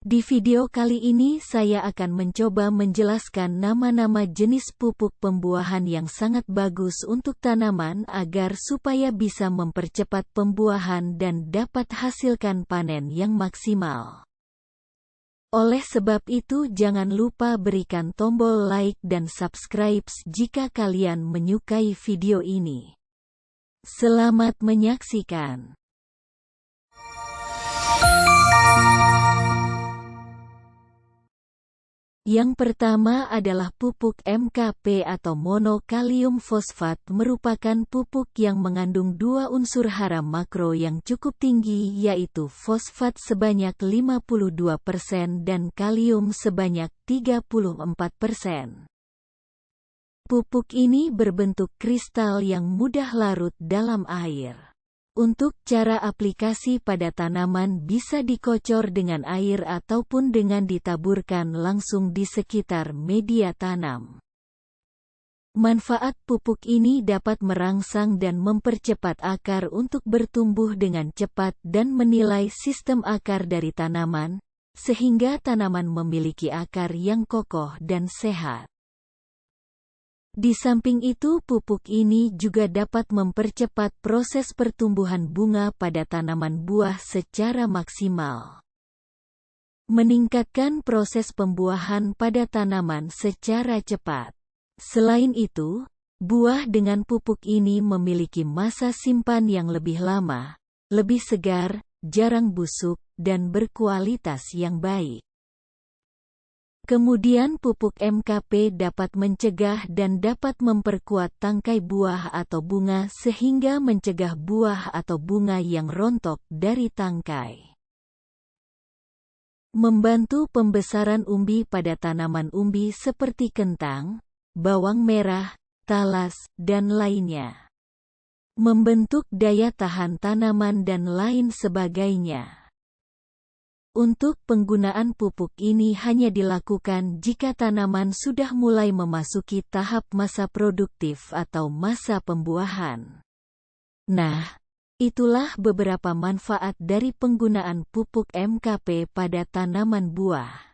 Di video kali ini saya akan mencoba menjelaskan nama-nama jenis pupuk pembuahan yang sangat bagus untuk tanaman agar supaya bisa mempercepat pembuahan dan dapat hasilkan panen yang maksimal. Oleh sebab itu jangan lupa berikan tombol like dan subscribe jika kalian menyukai video ini. Selamat menyaksikan. Yang pertama adalah pupuk MKP atau monokalium fosfat, merupakan pupuk yang mengandung dua unsur hara makro yang cukup tinggi, yaitu fosfat sebanyak 52% dan kalium sebanyak 34%. Pupuk ini berbentuk kristal yang mudah larut dalam air. Untuk cara aplikasi pada tanaman bisa dikocor dengan air ataupun dengan ditaburkan langsung di sekitar media tanam. Manfaat pupuk ini dapat merangsang dan mempercepat akar untuk bertumbuh dengan cepat dan menilai sistem akar dari tanaman, sehingga tanaman memiliki akar yang kokoh dan sehat. Di samping itu, pupuk ini juga dapat mempercepat proses pertumbuhan bunga pada tanaman buah secara maksimal. Meningkatkan proses pembuahan pada tanaman secara cepat. Selain itu, buah dengan pupuk ini memiliki masa simpan yang lebih lama, lebih segar, jarang busuk, dan berkualitas yang baik. Kemudian pupuk MKP dapat mencegah dan dapat memperkuat tangkai buah atau bunga sehingga mencegah buah atau bunga yang rontok dari tangkai. Membantu pembesaran umbi pada tanaman umbi seperti kentang, bawang merah, talas, dan lainnya. Membentuk daya tahan tanaman dan lain sebagainya. Untuk penggunaan pupuk ini hanya dilakukan jika tanaman sudah mulai memasuki tahap masa produktif atau masa pembuahan. Nah, itulah beberapa manfaat dari penggunaan pupuk MKP pada tanaman buah.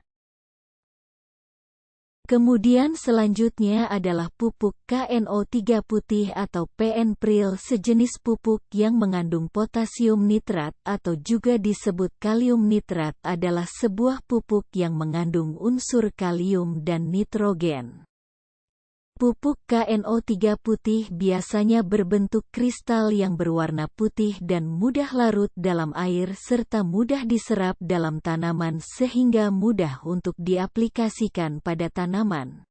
Kemudian selanjutnya adalah pupuk KNO3 putih atau PN-Pril, sejenis pupuk yang mengandung potasium nitrat atau juga disebut kalium nitrat, adalah sebuah pupuk yang mengandung unsur kalium dan nitrogen. Pupuk KNO3 putih biasanya berbentuk kristal yang berwarna putih dan mudah larut dalam air serta mudah diserap dalam tanaman sehingga mudah untuk diaplikasikan pada tanaman.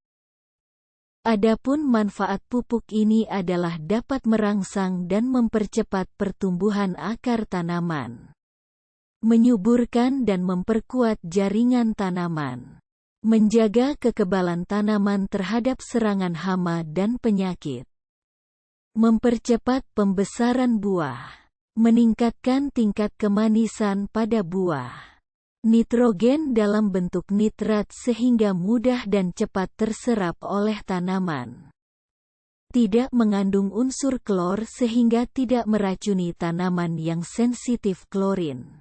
Adapun manfaat pupuk ini adalah dapat merangsang dan mempercepat pertumbuhan akar tanaman, menyuburkan dan memperkuat jaringan tanaman, menjaga kekebalan tanaman terhadap serangan hama dan penyakit, mempercepat pembesaran buah, meningkatkan tingkat kemanisan pada buah, nitrogen dalam bentuk nitrat sehingga mudah dan cepat terserap oleh tanaman, tidak mengandung unsur klor sehingga tidak meracuni tanaman yang sensitif klorin.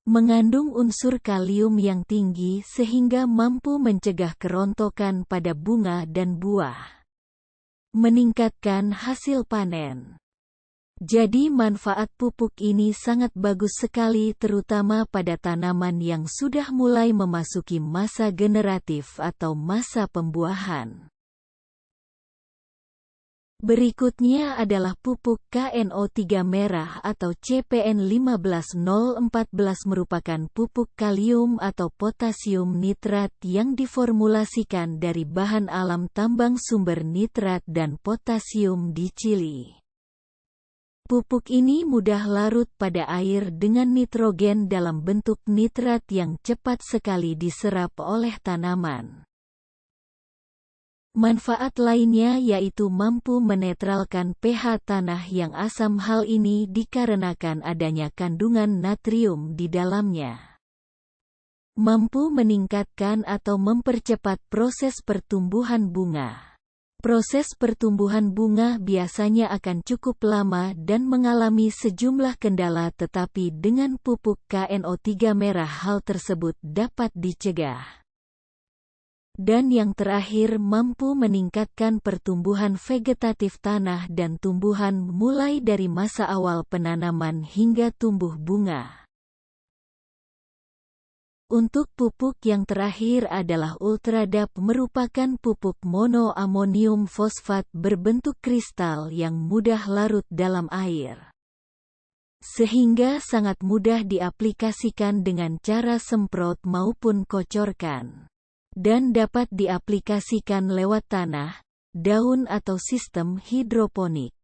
Mengandung unsur kalium yang tinggi sehingga mampu mencegah kerontokan pada bunga dan buah. Meningkatkan hasil panen. Jadi manfaat pupuk ini sangat bagus sekali, terutama pada tanaman yang sudah mulai memasuki masa generatif atau masa pembuahan. Berikutnya adalah pupuk KNO3 merah atau CPN 15014, merupakan pupuk kalium atau potasium nitrat yang diformulasikan dari bahan alam tambang sumber nitrat dan potasium di Chili. Pupuk ini mudah larut pada air dengan nitrogen dalam bentuk nitrat yang cepat sekali diserap oleh tanaman. Manfaat lainnya yaitu mampu menetralkan pH tanah yang asam. Hal ini dikarenakan adanya kandungan natrium di dalamnya. Mampu meningkatkan atau mempercepat proses pertumbuhan bunga. Proses pertumbuhan bunga biasanya akan cukup lama dan mengalami sejumlah kendala, tetapi dengan pupuk KNO3 merah hal tersebut dapat dicegah. Dan yang terakhir, mampu meningkatkan pertumbuhan vegetatif tanah dan tumbuhan mulai dari masa awal penanaman hingga tumbuh bunga. Untuk pupuk yang terakhir adalah Ultradap, merupakan pupuk monoamonium fosfat berbentuk kristal yang mudah larut dalam air, sehingga sangat mudah diaplikasikan dengan cara semprot maupun kocorkan, dan dapat diaplikasikan lewat tanah, daun atau sistem hidroponik.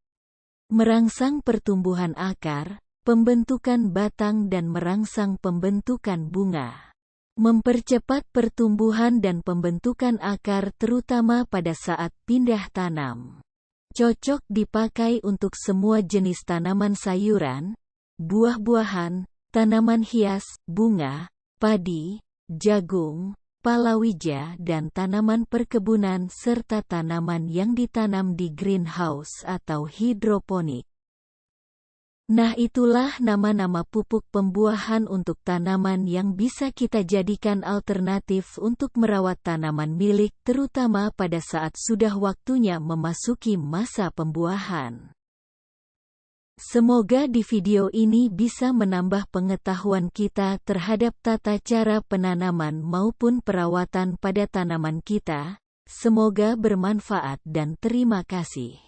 Merangsang pertumbuhan akar, pembentukan batang dan merangsang pembentukan bunga. Mempercepat pertumbuhan dan pembentukan akar terutama pada saat pindah tanam. Cocok dipakai untuk semua jenis tanaman sayuran, buah-buahan, tanaman hias, bunga, padi, jagung, palawija dan tanaman perkebunan serta tanaman yang ditanam di greenhouse atau hidroponik. Nah, itulah nama-nama pupuk pembuahan untuk tanaman yang bisa kita jadikan alternatif untuk merawat tanaman milik, terutama pada saat sudah waktunya memasuki masa pembuahan. Semoga di video ini bisa menambah pengetahuan kita terhadap tata cara penanaman maupun perawatan pada tanaman kita. Semoga bermanfaat dan terima kasih.